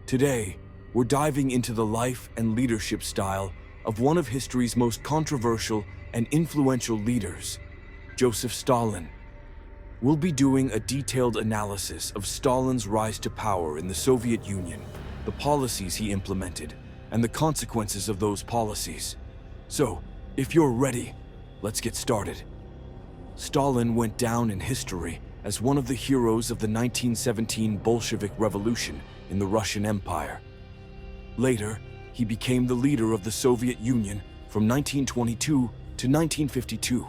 Today, we're diving into the life and leadership style of one of history's most controversial and influential leaders, Joseph Stalin. We'll be doing a detailed analysis of Stalin's rise to power in the Soviet Union, the policies he implemented, and the consequences of those policies. So, if you're ready, let's get started. Stalin went down in history as one of the heroes of the 1917 Bolshevik Revolution in the Russian Empire. Later, he became the leader of the Soviet Union from 1922 to 1952.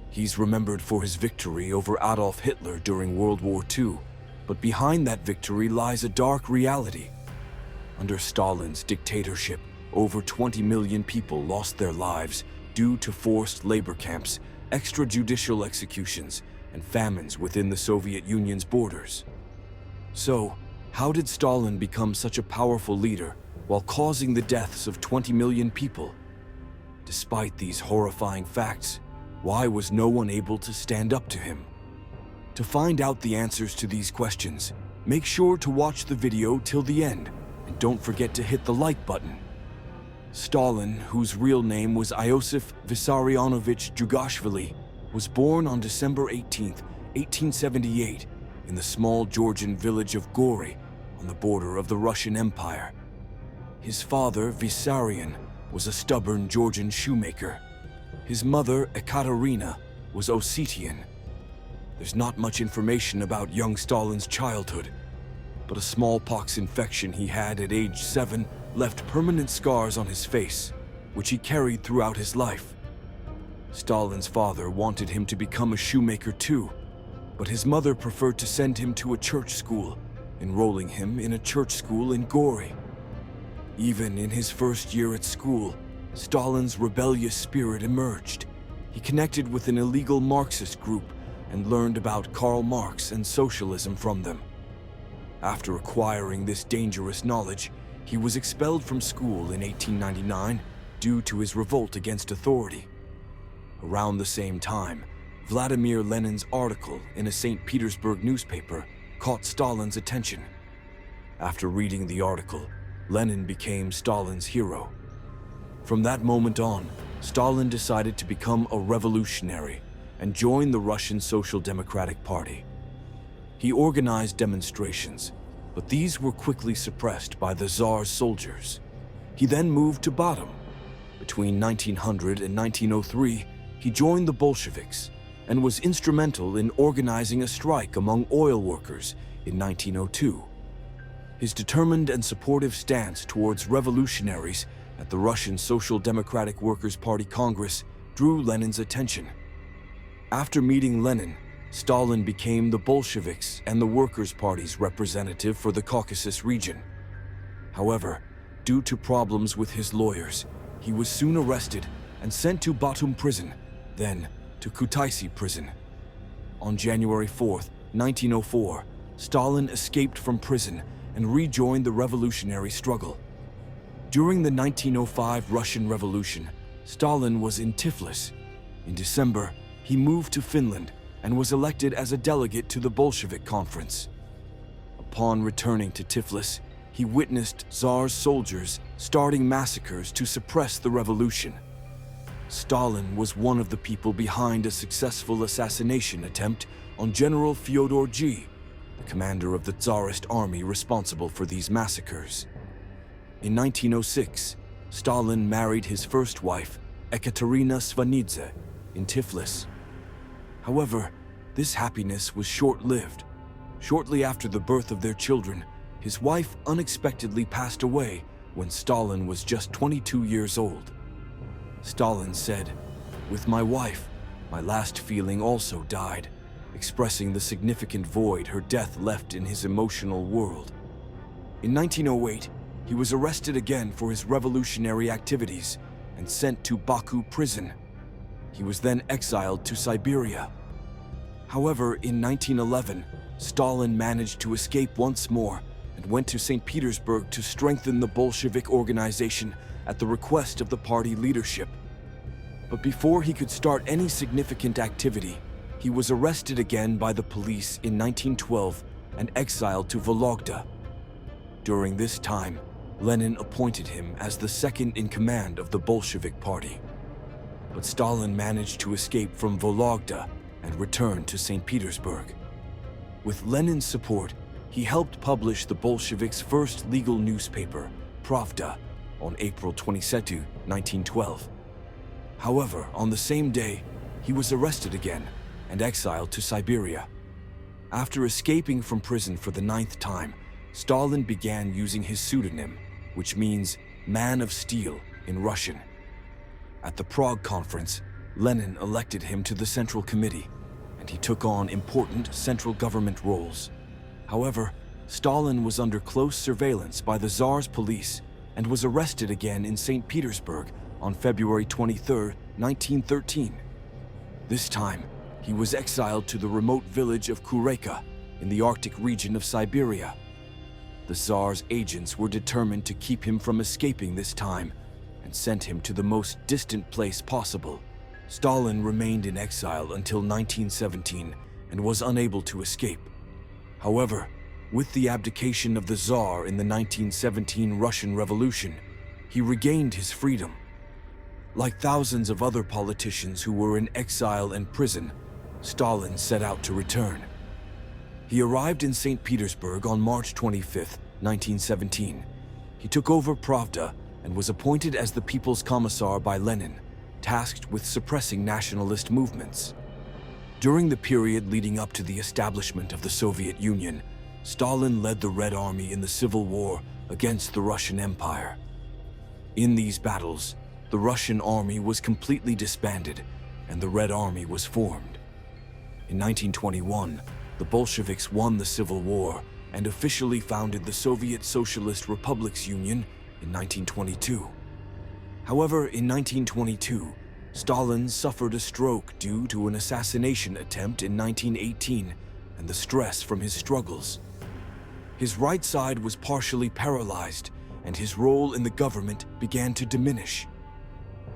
He's remembered for his victory over Adolf Hitler during World War II, but behind that victory lies a dark reality. Under Stalin's dictatorship, over 20 million people lost their lives due to forced labor camps, extrajudicial executions, and famines within the Soviet Union's borders. So, how did Stalin become such a powerful leader while causing the deaths of 20 million people? Despite these horrifying facts, why was no one able to stand up to him? To find out the answers to these questions, make sure to watch the video till the end, and don't forget to hit the like button. Stalin, whose real name was Iosif Vissarionovich Djugashvili, was born on December 18, 1878, in the small Georgian village of Gori, on the border of the Russian Empire. His father, Vissarion, was a stubborn Georgian shoemaker. His mother, Ekaterina, was Ossetian. There's not much information about young Stalin's childhood, but a smallpox infection he had at age 7 left permanent scars on his face, which he carried throughout his life. Stalin's father wanted him to become a shoemaker too, but his mother preferred to send him to a church school, enrolling him in a church school in Gori. Even in his first year at school, Stalin's rebellious spirit emerged. He connected with an illegal Marxist group and learned about Karl Marx and socialism from them. After acquiring this dangerous knowledge, he was expelled from school in 1899 due to his revolt against authority. Around the same time, Vladimir Lenin's article in a St. Petersburg newspaper caught Stalin's attention. After reading the article, Lenin became Stalin's hero. From that moment on, Stalin decided to become a revolutionary and join the Russian Social Democratic Party. He organized demonstrations, but these were quickly suppressed by the Tsar's soldiers. He then moved to Batum. Between 1900 and 1903, he joined the Bolsheviks and was instrumental in organizing a strike among oil workers in 1902. His determined and supportive stance towards revolutionaries at the Russian Social Democratic Workers' Party Congress drew Lenin's attention. After meeting Lenin, Stalin became the Bolsheviks and the Workers' Party's representative for the Caucasus region. However, due to problems with his lawyers, he was soon arrested and sent to Batum prison, then to Kutaisi prison. On January 4, 1904, Stalin escaped from prison and rejoined the revolutionary struggle. During the 1905 Russian Revolution, Stalin was in Tiflis. In December, he moved to Finland and was elected as a delegate to the Bolshevik Conference. Upon returning to Tiflis, he witnessed Tsar's soldiers starting massacres to suppress the revolution. Stalin was one of the people behind a successful assassination attempt on General Fyodor G, the commander of the Tsarist army responsible for these massacres. In 1906, Stalin married his first wife, Ekaterina Svanidze, in Tiflis. However, this happiness was short-lived. Shortly after the birth of their children, his wife unexpectedly passed away when Stalin was just 22 years old. Stalin said, "With my wife, my last feeling also died," expressing the significant void her death left in his emotional world. In 1908, he was arrested again for his revolutionary activities and sent to Baku prison. He was then exiled to Siberia. However, in 1911, Stalin managed to escape once more and went to St. Petersburg to strengthen the Bolshevik organization at the request of the party leadership. But before he could start any significant activity, he was arrested again by the police in 1912 and exiled to Vologda. During this time, Lenin appointed him as the second in command of the Bolshevik Party. But Stalin managed to escape from Vologda and return to St. Petersburg. With Lenin's support, he helped publish the Bolsheviks' first legal newspaper, Pravda, on April 22, 1912. However, on the same day, he was arrested again and exiled to Siberia. After escaping from prison for the 9th time, Stalin began using his pseudonym, which means "man of steel" in Russian. At the Prague Conference, Lenin elected him to the Central Committee, and he took on important central government roles. However, Stalin was under close surveillance by the Tsar's police and was arrested again in St. Petersburg on February 23, 1913. This time, he was exiled to the remote village of Kureka in the Arctic region of Siberia. The Tsar's agents were determined to keep him from escaping this time and sent him to the most distant place possible. Stalin remained in exile until 1917 and was unable to escape. However, with the abdication of the Tsar in the 1917 Russian Revolution, he regained his freedom. Like thousands of other politicians who were in exile and prison, Stalin set out to return. He arrived in St. Petersburg on March 25, 1917. He took over Pravda and was appointed as the People's Commissar by Lenin, tasked with suppressing nationalist movements. During the period leading up to the establishment of the Soviet Union, Stalin led the Red Army in the Civil War against the Russian Empire. In these battles, the Russian army was completely disbanded and the Red Army was formed. In 1921, the Bolsheviks won the Civil War and officially founded the Soviet Socialist Republics Union in 1922. However, in 1922, Stalin suffered a stroke due to an assassination attempt in 1918 and the stress from his struggles. His right side was partially paralyzed and his role in the government began to diminish.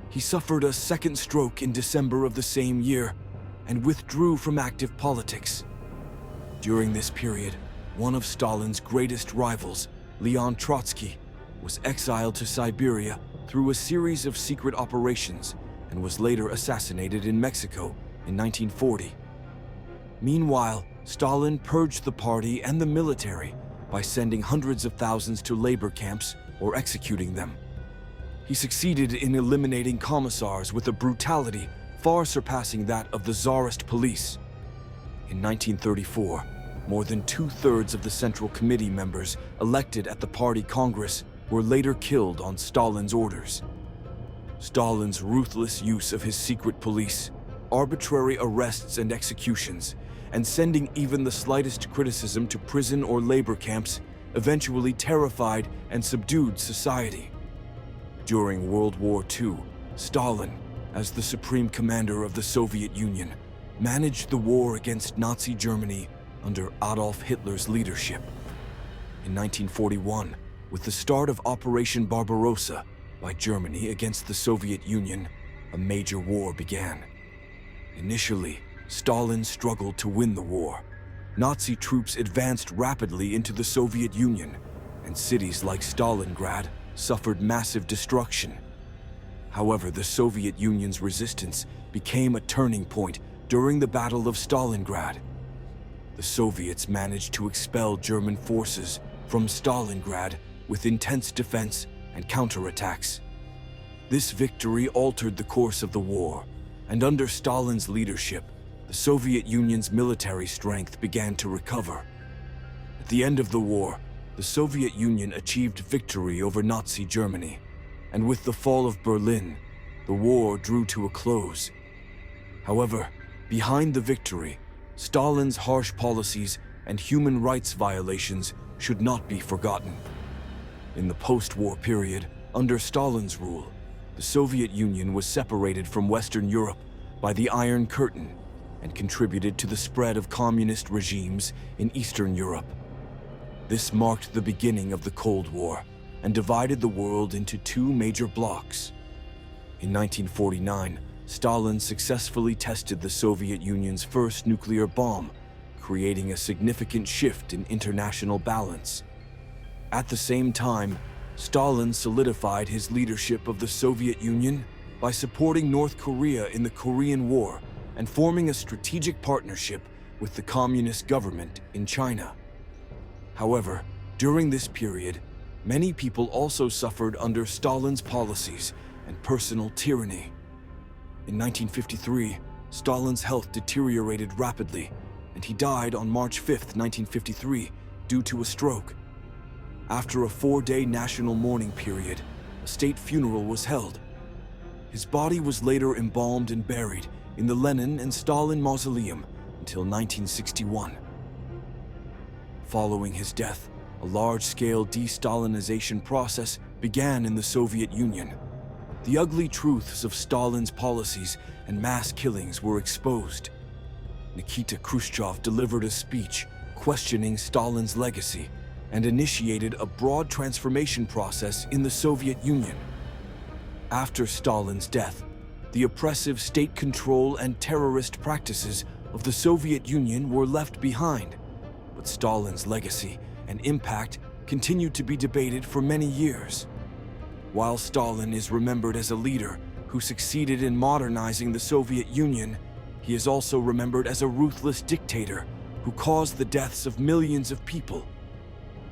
He suffered a second stroke in December of the same year and withdrew from active politics. During this period, one of Stalin's greatest rivals, Leon Trotsky, was exiled to Siberia through a series of secret operations and was later assassinated in Mexico in 1940. Meanwhile, Stalin purged the party and the military by sending hundreds of thousands to labor camps or executing them. He succeeded in eliminating commissars with a brutality far surpassing that of the Tsarist police. In 1934, more than 2/3 of the Central Committee members elected at the party Congress were later killed on Stalin's orders. Stalin's ruthless use of his secret police, arbitrary arrests and executions, and sending even the slightest criticism to prison or labor camps eventually terrified and subdued society. During World War II, Stalin, as the supreme commander of the Soviet Union, managed the war against Nazi Germany under Adolf Hitler's leadership. In 1941, with the start of Operation Barbarossa by Germany against the Soviet Union, a major war began. Initially, Stalin struggled to win the war. Nazi troops advanced rapidly into the Soviet Union, and cities like Stalingrad suffered massive destruction. However, the Soviet Union's resistance became a turning point during the Battle of Stalingrad. The Soviets managed to expel German forces from Stalingrad with intense defense and counterattacks. This victory altered the course of the war, and under Stalin's leadership, the Soviet Union's military strength began to recover. At the end of the war, the Soviet Union achieved victory over Nazi Germany, and with the fall of Berlin, the war drew to a close. However, behind the victory, Stalin's harsh policies and human rights violations should not be forgotten. In the post-war period, under Stalin's rule, the Soviet Union was separated from Western Europe by the Iron Curtain and contributed to the spread of communist regimes in Eastern Europe. This marked the beginning of the Cold War and divided the world into two major blocs. In 1949, Stalin successfully tested the Soviet Union's first nuclear bomb, creating a significant shift in international balance. At the same time, Stalin solidified his leadership of the Soviet Union by supporting North Korea in the Korean War and forming a strategic partnership with the communist government in China. However, during this period, many people also suffered under Stalin's policies and personal tyranny. In 1953, Stalin's health deteriorated rapidly, and he died on March 5, 1953, due to a stroke. After a 4-day national mourning period, a state funeral was held. His body was later embalmed and buried in the Lenin and Stalin mausoleum until 1961. Following his death, a large-scale de-Stalinization process began in the Soviet Union. The ugly truths of Stalin's policies and mass killings were exposed. Nikita Khrushchev delivered a speech questioning Stalin's legacy and initiated a broad transformation process in the Soviet Union. After Stalin's death, the oppressive state control and terrorist practices of the Soviet Union were left behind, but Stalin's legacy and impact continued to be debated for many years. While Stalin is remembered as a leader who succeeded in modernizing the Soviet Union, he is also remembered as a ruthless dictator who caused the deaths of millions of people.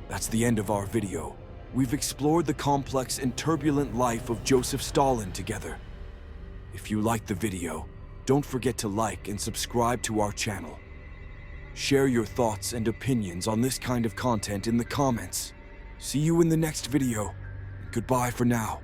That's the end of our video. We've explored the complex and turbulent life of Joseph Stalin together. If you liked the video, don't forget to like and subscribe to our channel. Share your thoughts and opinions on this kind of content in the comments. See you in the next video, and goodbye for now.